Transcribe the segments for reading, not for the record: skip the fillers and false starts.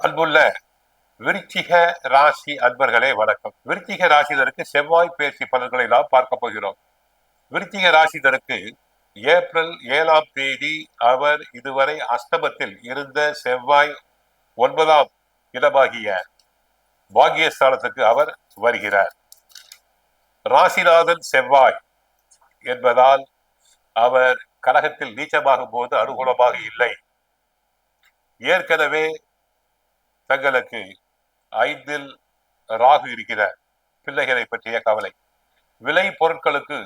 அன்புள்ள விருச்சிக ராசி அன்பர்களே வணக்கம். விருச்சிக ராசிதருக்கு செவ்வாய் பயிற்சி பலன்களை நாம் பார்க்க போகிறோம். விருச்சிக ராசிதருக்கு ஏப்ரல் 7ஆம் தேதி அவர் இதுவரை அஷ்டமத்தில் இருந்த செவ்வாய் 9ஆம் இடமாகிய பாகியஸ்தானத்துக்கு அவர் வருகிறார். ராசிநாதன் செவ்வாய் என்பதால் அவர் கலகத்தில் நீச்சமாகும் போது அனுகூலமாக இல்லை. ஏற்கனவே தங்களுக்கு 5ல் ராகு இருக்கிறார். பிள்ளைகளை பற்றிய கவலை. விலை பொருட்களுக்கு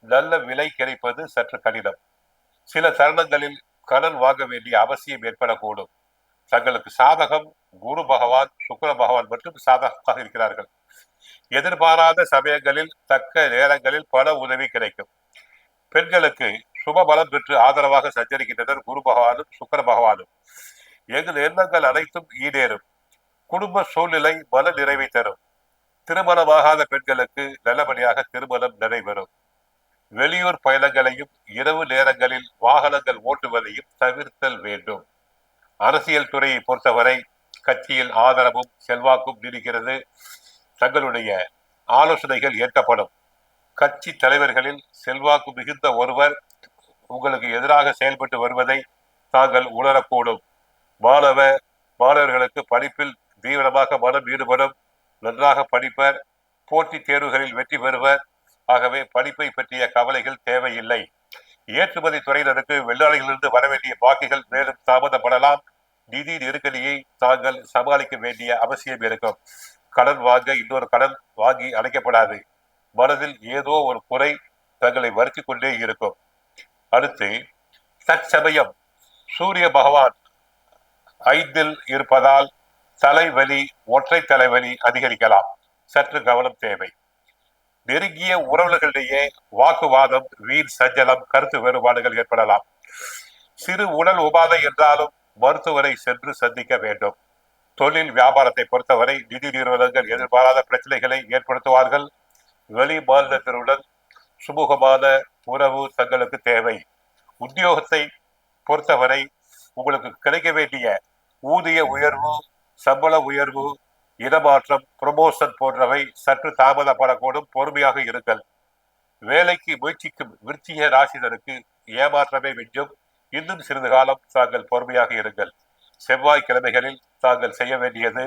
நல்ல விலை கிடைப்பது சற்று கடினம். சில தருணங்களில் கடன் வாங்க வேண்டிய அவசியம் ஏற்படக்கூடும். தங்களுக்கு சாதகம் குரு பகவான் சுக்கிர பகவான் மட்டும் சாதகமாக இருக்கிறார்கள். எதிர்பாராத சமயங்களில் தக்க நேரங்களில் பண உதவி கிடைக்கும். பெண்களுக்கு சுபபலம் பெற்று ஆதரவாக சஞ்சரிக்கின்றனர் குரு பகவானும் சுக்கிர பகவானும். எங்கள் எண்ணங்கள் அனைத்தும் ஈடேறும். குடும்ப சூழ்நிலை மன நிறைவை தரும். திருமணமாகாத பெண்களுக்கு நல்லபடியாக திருமணம் நடைபெறும். வெளியூர் பயணங்களையும் இரவு நேரங்களில் வாகனங்கள் ஓட்டுவதையும் தவிர்த்தல் வேண்டும். அரசியல் துறையை பொறுத்தவரை கட்சியில் ஆதரவும் செல்வாக்கும் நீடிக்கிறது. தங்களுடைய ஆலோசனைகள் ஏற்கப்படும். கட்சி தலைவர்களில் செல்வாக்கு மிகுந்த ஒருவர் உங்களுக்கு எதிராக செயல்பட்டு வருவதை தாங்கள் உணரக்கூடும். மாணவர்களுக்கு படிப்பில் தீவிரமாக மனம் ஈடுபடும். நன்றாக படிப்பர். போட்டித் தேர்வுகளில் வெற்றி பெறுவர். ஆகவே படிப்பை பற்றிய கவலைகள் தேவையில்லை. ஏற்றுமதி துறையினருக்கு வெளிநாடுகளிலிருந்து வரவேண்டிய பாக்கிகள் மேலும் தாமதப்படலாம். நிதி நெருக்கடியை தாங்கள் சமாளிக்க வேண்டிய அவசியம் இருக்கும். கடன் வாங்க இன்னொரு கடன் வாங்கி அடைக்கப்படாது. மனதில் ஏதோ ஒரு குறை தங்களை வருத்திக் கொண்டே இருக்கும். அடுத்து தற்சமயம் சூரிய பகவான் 5ல் இருப்பதால் தலைவலி ஒற்றை தலைவலி அதிகரிக்கலாம். சற்று கவனம் தேவை. நெருங்கிய உறவுகளிடையே வாக்குவாதம் வீண் சஞ்சலம் கருத்து வேறுபாடுகள் ஏற்படலாம். சிறு உடல் உபாதை என்றாலும் மருத்துவரை சென்று சந்திக்க வேண்டும். தொழில் வியாபாரத்தை பொறுத்தவரை நிதி நிறுவனங்கள் எதிர்பாராத பிரச்சனைகளை ஏற்படுத்துவார்கள். வெளி மாநிலத்தினுடன் சுமூகமான உறவு தங்களுக்கு தேவை. உத்தியோகத்தை பொறுத்தவரை உங்களுக்கு கிடைக்க வேண்டிய ஊதிய உயர்வு சம்பள உயர்வு இடமாற்றம் ப்ரமோஷன் போன்றவை சற்று தாமதப்படக்கூடும். பொறுமையாக இருங்கள். வேலைக்கு முயற்சிக்கும் விருச்சிக ராசினருக்கு ஏமாற்றமே மிஞ்சும். இன்னும் சிறிது காலம் தாங்கள் பொறுமையாக இருங்கள். செவ்வாய்க்கிழமைகளில் தாங்கள் செய்ய வேண்டியது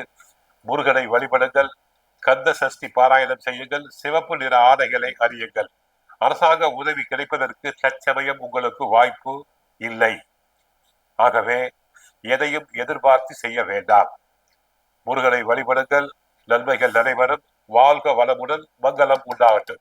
முருகனை வழிபடுங்கள். கந்த சஷ்டி பாராயணம் செய்யுங்கள். சிவப்பு நிற ஆடைகளை அறியுங்கள். அரசாங்க உதவி கிடைப்பதற்கு தற்சமயம் உங்களுக்கு வாய்ப்பு இல்லை. ஆகவே எதையும் எதிர்பார்த்து செய்ய வேண்டாம். முருகனை வழிபடுங்கள். நன்மைகள் நடைபெறும். வாழ்க வளமுடன். மங்களம் உண்டாகட்டும்.